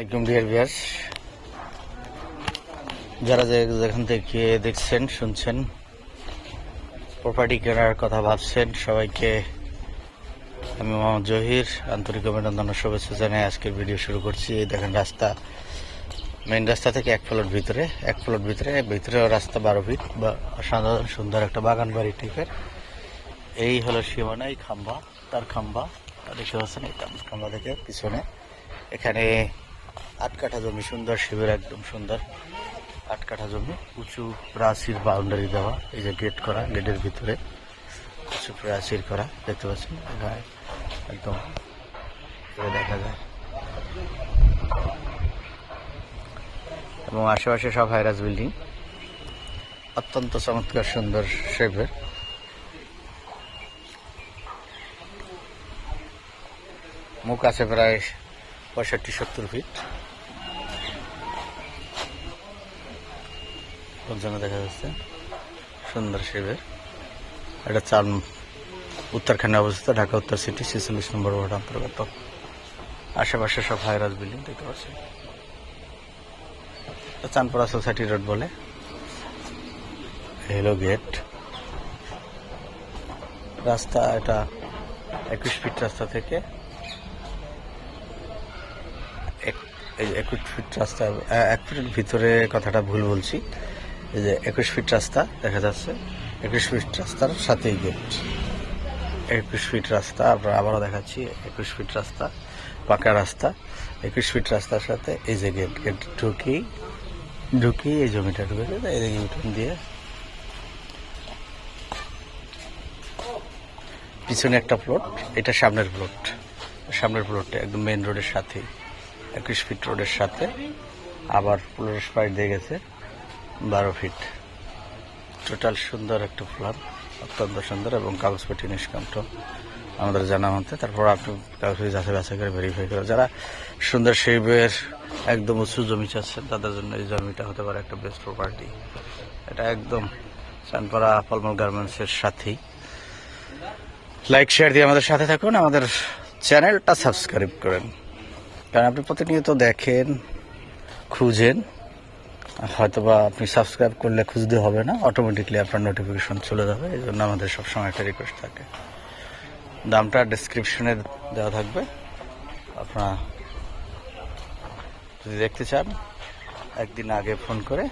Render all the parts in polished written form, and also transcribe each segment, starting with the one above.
একদম dear viewers, যারা যেখান থেকে দেখছেন শুনছেন প্রপার্টি কেনার কথা ভাবছেন, সবাইকে আমি মোহাম্মদ জহির আন্তরিক অভিনন্দন ও শুভেচ্ছা জানাই আজকের ভিডিও শুরু করছি। এই দেখেন রাস্তা, মেইন রাস্তা থেকে এক প্লট ভিতরেও রাস্তা 12 ফিট বা সাধারণ সুন্দর একটা বাগান বাড়ি টাইপের। এই হলো সীমানা, এই খাম্বা, তার খাম্বা দেখতে পাচ্ছেন, এই খাম্বা থেকে পিছনে এখানে 8 কাঠা জমি, সুন্দর শিবের একদম সুন্দর 8 কাঠা জমি, উঁচু প্রাচীর বাউন্ডারি দেওয়া। এই যে গেট করা, গেটের ভিতরে উঁচু প্রাচীর করা দেখতে পাচ্ছেন, একদম দেখা যায়। এবং আশেপাশে সব হাইরাজ বিল্ডিং, অত্যন্ত চমৎকার সুন্দর শেপের। মুখ আছে প্রায় 65-70 ফিট পর্যন্ত দেখা যাচ্ছে, সুন্দর শেপের। এটা উত্তরখানে অবস্থিত, ঢাকা উত্তর সিটি 46 নম্বর ওয়ার্ড অন্তর্গত। আশেপাশে সব হাইরাজ বিল্ডিং দেখতে পাচ্ছেন। চাঁদপাড়া সোসাইটি রোড বলে। হেলো গেট, রাস্তা এটা 21 ফিট রাস্তা থেকে 21 ফিট রাস্তা, 1 ফিটের ভিতরে কথাটা ভুল বলছি। এই যে 21 ফিট রাস্তা দেখা যাচ্ছে, 21 ফিট রাস্তার সাথেই গেট। 21 ফিট রাস্তা আমরা আবারও দেখাচ্ছি, 21 ফিট রাস্তা, পাকা রাস্তা, 21 ফিট রাস্তার সাথে এই যে গেট। গেট ঢুকি এই জমিটা ঢুকেছে, এদিকে ইউটার্ন দিয়ে পিছনে একটা প্লট, এটা সামনের প্লটটা একদম মেইন রোডের সাথেই, 21 ফিট রোডের সাথে। আবার প্লটের পাইপ দিয়ে গেছে 12 ফিট। টোটাল সুন্দর একটা প্ল্যান, অত্যন্ত সুন্দর এবং কাগজপত্র নিষ্কান্ত আমাদের জানা মতে। তারপর আপনি কাগজপত্র যাচাই বাছাই করে ভেরিফাই করে, যারা সুন্দর শেপের একদম উঁচু জমি চাচ্ছেন তাদের জন্য এই জমিটা হতে পারে একটা বেস্ট প্রপার্টি। এটা একদম চাঁদপাড়া ফলমল গার্মেন্টসের সাথেই। লাইক শেয়ার দিয়ে আমাদের সাথে থাকুন, আমাদের চ্যানেলটা সাবস্ক্রাইব করেন, কারণ আপনি প্রতিনিয়ত দেখেন, খুঁজেন, হয়তোবা আপনি সাবস্ক্রাইব করলে খুঁজতে হবে না, অটোমেটিকলি আপনার নোটিফিকেশন চলে যাবে। এই জন্য আমাদের সবসময় একটা রিকোয়েস্ট থাকে। দামটা ডেসক্রিপশনে দেওয়া থাকবে, আপনারা যদি দেখতে চান একদিন আগে ফোন করে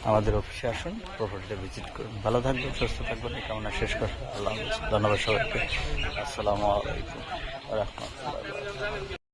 আমাদের অফিসে আসুন, প্রপার্টিটা ভিজিট করুন। ভালো থাকবেন, সুস্থ থাকবেন, এই কামনা শেষ করুন। আল্লাহ হাফেজ। ধন্যবাদ সবাইকে। আসসালামু আলাইকুম ওয়া রাহমাতুল্লাহি।